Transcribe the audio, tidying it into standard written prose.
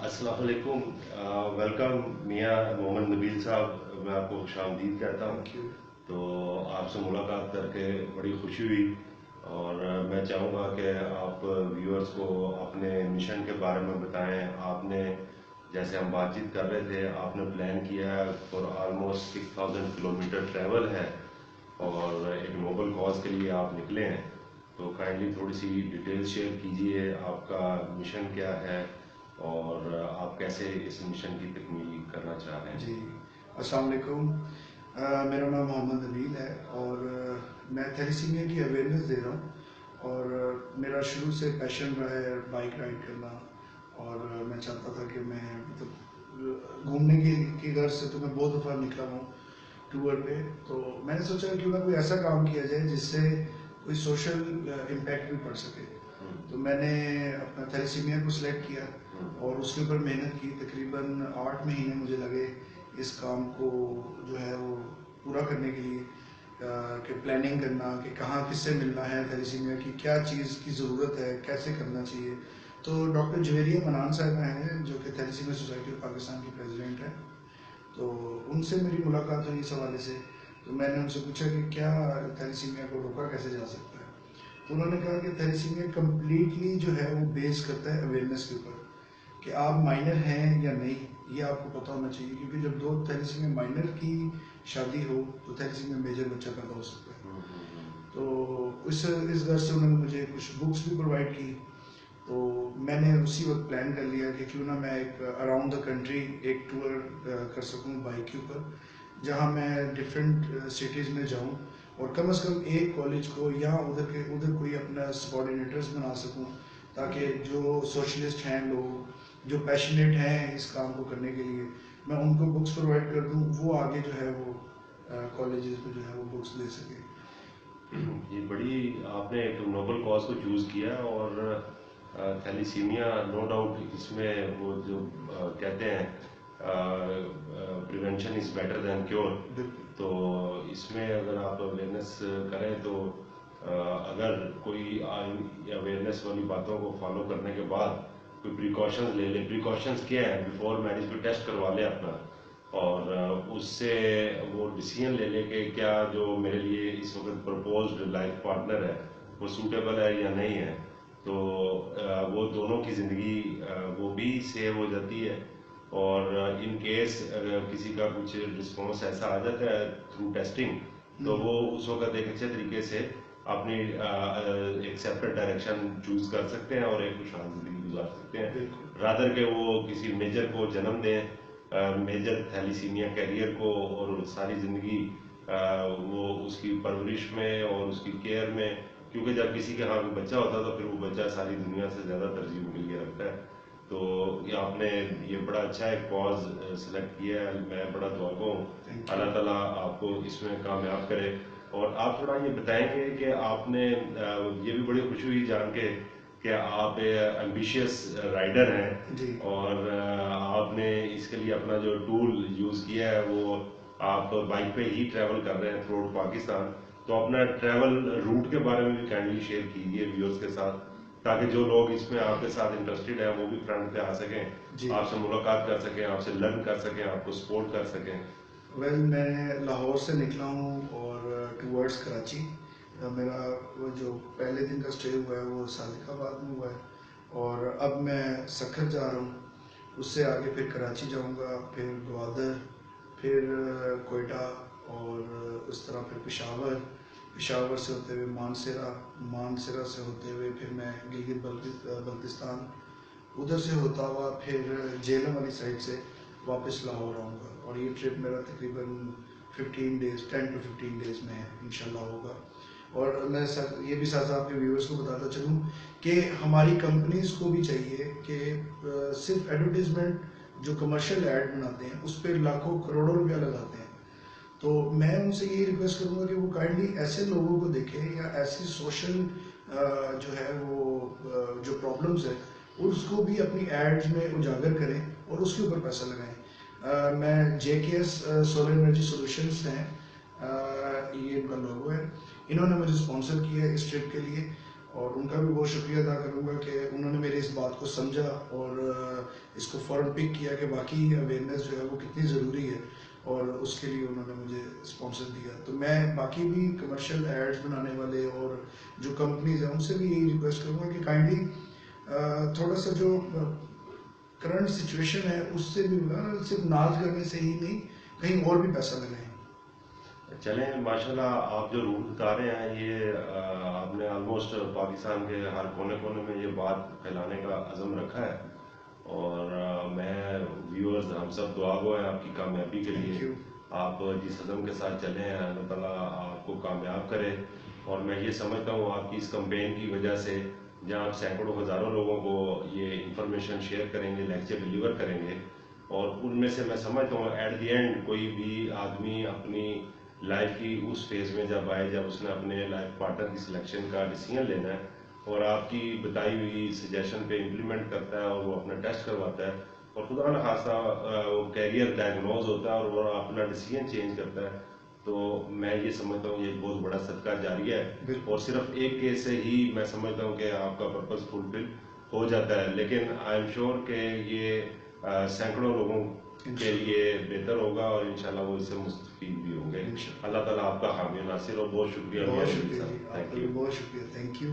अस्सलाम वालेकुम। वेलकम मियाँ मोहम्मद नबील साहब, मैं आपको खुशामदीद कहता हूँ। Thank you. तो आपसे मुलाकात करके बड़ी खुशी हुई और मैं चाहूँगा कि आप व्यूअर्स को अपने मिशन के बारे में बताएं। आपने, जैसे हम बातचीत कर रहे थे, आपने प्लान किया है फॉर ऑलमोस्ट 6000 किलोमीटर ट्रैवल है और एक नोबल कॉज के लिए आप निकले हैं। तो काइंडली थोड़ी सी डिटेल शेयर कीजिए, आपका मिशन क्या है और आप कैसे इस मिशन की तकमील करना चाह रहे हैं। जी, अस्सलाम वालेकुम। मेरा नाम मोहम्मद नबील है और मैं थैलेसीमिया की अवेयरनेस दे रहा हूँ। और मेरा शुरू से पैशन रहा है बाइक राइड करना। और मैं चाहता था कि मैं मतलब घूमने की गर्ज से तो मैं बहुत दफ़ा निकला हूँ टूर पे। तो मैंने सोचा क्यों ना कोई ऐसा काम किया जाए जिससे कोई सोशल इम्पैक्ट भी पड़ सके। तो मैंने अपना थैलेसीमिया को सिलेक्ट किया और उसके ऊपर मेहनत की। तकरीबन 8 महीने मुझे लगे इस काम को जो है वो पूरा करने के लिए, कि प्लानिंग करना कि कहाँ किससे मिलना है, थैलेसीमिया की क्या चीज़ की ज़रूरत है, कैसे करना चाहिए। तो डॉक्टर जवेरिया मनान साहब हैं जो कि थैलेसीमिया सोसाइटी ऑफ पाकिस्तान की प्रेसिडेंट हैं। तो उनसे मेरी मुलाकात हुई इस हवाले से। तो मैंने उनसे पूछा कि क्या थैलेसीमिया को रोका कैसे जा सकता है। तो उन्होंने कहा कि थैलेसीमिया कम्प्लीटली जो है वो बेस करता है अवेयरनेस के ऊपर, कि आप माइनर हैं या नहीं ये आपको पता होना चाहिए। क्योंकि जब दो थैलेसीमिया माइनर की शादी हो तो थैलेसीमिया मेजर बच्चा पैदा हो सकता है। तो इस घर से उन्होंने मुझे कुछ बुक्स भी प्रोवाइड की। तो मैंने उसी वक्त प्लान कर लिया कि क्यों ना मैं एक अराउंड द कंट्री एक टूर कर सकूं बाइक के ऊपर, जहां मैं डिफरेंट सिटीज़ में जाऊं और कम से कम एक कॉलेज को या उधर कोई अपना सबॉर्डिनेटर्स बना सकूं, ताकि जो सोशलिस्ट हैं लोग, जो पैशनेट हैं इस काम को करने के लिए, मैं उनको बुक्स प्रोवाइड कर दूं, वो आगे जो है वो कॉलेजेस में जो है वो बुक्स दे सके। ये बड़ी आपने एक नोबल कॉज को चूज़ किया और थैलीसीमिया नो डाउट इसमें वो जो कहते हैं prevention is better than cure. तो इसमें अगर आप अवेयरनेस करें तो अगर कोई अवेयरनेस वाली बातों को फॉलो करने के बाद कोई प्रिकॉशंस ले ले। प्रिकॉशंस क्या है, बिफोर मैरिज भी टेस्ट करवा ले अपना और उससे वो डिसीजन ले ले कि क्या जो मेरे लिए इस वक्त प्रपोज्ड लाइफ पार्टनर है वो सूटेबल है या नहीं है। तो वो दोनों की ज़िंदगी वो भी सेव हो जाती है। और इन केस अगर किसी का कुछ रिस्पॉन्स ऐसा आ जाता है थ्रू टेस्टिंग, तो वो उस वक्त एक अच्छे तरीके से अपनी एक सेपरेट डायरेक्शन चूज कर सकते हैं और एक खुशहाल जिंदगी गुजार सकते हैं, रादर के वो किसी मेजर को जन्म दें, मेजर थैलीसीमिया कैरियर को, और सारी ज़िंदगी वो उसकी परवरिश में और उसकी केयर में। क्योंकि जब किसी के यहाँ कोई बच्चा होता है तो फिर वो बच्चा सारी दुनिया से ज़्यादा तरजीह मिल के रखता है। तो ये आपने ये बड़ा अच्छा एक कॉज सेलेक्ट किया है। मैं बड़ा दुआगो हूँ, अल्लाह ताला आपको इसमें कामयाब करे। और आप थोड़ा ये बताएंगे कि आपने ये भी बड़ी खुशी हुई जान के कि आप एम्बिशियस राइडर हैं और आपने इसके लिए अपना जो टूल यूज़ किया है वो आप बाइक पे ही ट्रैवल कर रहे हैं थ्रू आउट पाकिस्तान। तो अपना ट्रैवल रूट के बारे में भी काइंडली शेयर कीजिए व्यूअर्स के साथ, ताकि जो लोग इसमें आपके साथ इंटरेस्टेड हैं वो भी फ्रंट पे आ सकें, आपसे मुलाकात कर सकें, आपसे लर्न कर सकें, आपको सपोर्ट कर सकें। मैं लाहौर से निकला हूँ और टूवर्ड्स कराची। मेरा वो जो पहले दिन का स्टे हुआ है वो सादिकाबाद में हुआ है और अब मैं सखर जा रहा हूँ। उससे आगे फिर कराची जाऊँगा, फिर ग्वादर, फिर कोयटा और उस तरह फिर पेशावर से होते हुए मानसरा से होते हुए फिर मैं गिलगित बल्तिस्तान, उधर से होता हुआ फिर झेलम वाली साइड से वापस लाहौर आऊँगा। और ये ट्रिप मेरा तकरीबन 15 डेज 10 to 15 डेज में इंशाल्लाह होगा। और मैं ये भी साथ साथ अपने व्यूअर्स को बताता चलूँ कि हमारी कंपनीज को भी चाहिए कि सिर्फ एडवर्टीजमेंट जो कमर्शियल ऐड बनाते हैं उस पर लाखों करोड़ों रुपया लगाते हैं। तो मैं उनसे यही रिक्वेस्ट करूंगा कि वो काइंडली ऐसे लोगों को देखें या ऐसी सोशल जो है वो जो प्रॉब्लम्स है उसको भी अपनी एड्स में उजागर करें और उसके ऊपर पैसा लगाएं। मैं JKS सोलर एनर्जी सॉल्यूशंस हैं, ये इनका लोगो है। इन्होंने मुझे स्पॉन्सर किया है इस ट्रिप के लिए और उनका भी बहुत शुक्रिया अदा करूंगा कि उन्होंने मेरी इस बात को समझा और اس کو فوراً پک کیا کہ باقی اویئرنیس جو ہے وہ کتنی ضروری ہے، اور اس کے لیے انہوں نے مجھے اسپانسر دیا. تو میں باقی بھی کمرشل ایڈز بنانے والے اور جو کمپنیز ہیں ان سے بھی یہی ریکویسٹ کروں گا کہ کائنڈلی تھوڑا سا جو کرنٹ سچویشن ہے اس سے بھی صرف ناز کرنے سے ہی نہیں، کہیں اور بھی پیسہ لگائیں. چلیں ماشاءاللہ آپ جو روٹ بتا رہے ہیں یہ آپ نے آلموسٹ پاکستان کے ہر کونے کونے میں یہ بات پھیلانے کا عزم رکھا ہے، اور میں ویورز ہم سب دعا گو ہیں آپ کی کامیابی کے لیے. آپ جس عزم کے ساتھ چلے ہیں اللہ تعالیٰ آپ کو کامیاب کرے. اور میں یہ سمجھتا ہوں آپ کی اس کمپین کی وجہ سے جہاں آپ سینکڑوں ہزاروں لوگوں کو یہ انفارمیشن شیئر کریں گے، لیکچر ڈلیور کریں گے، اور ان میں سے میں سمجھتا ہوں ایٹ دی اینڈ کوئی بھی آدمی اپنی لائف کی اس فیز میں جب آئے جب اس نے اپنے لائف پارٹنر کی سلیکشن کا ڈیسیجن لینا ہے اور آپ کی بتائی ہوئی سجیشن پہ امپلیمنٹ کرتا ہے اور وہ اپنا ٹیسٹ کرواتا ہے اور خدا نخواستہ وہ کیریئر ڈائگنوز ہوتا ہے اور وہ اپنا ڈیسیجن چینج کرتا ہے، تو میں یہ سمجھتا ہوں یہ ایک بہت بڑا صدقہ جاریہ ہے. اور صرف ایک کیس سے ہی میں سمجھتا ہوں کہ آپ کا پرپز فلفل ہو جاتا ہے، لیکن آئی ایم شیور کہ یہ سینکڑوں لوگوں کے لیے بہتر ہوگا اور انشاءاللہ وہ اس سے مستفید بھی ہوں گے. اللہ تعالیٰ آپ کا حامی ناصر، اور بہت شکریہ. بہت شکریہ جی، آپ کا بھی بہت شکریہ. Thank you.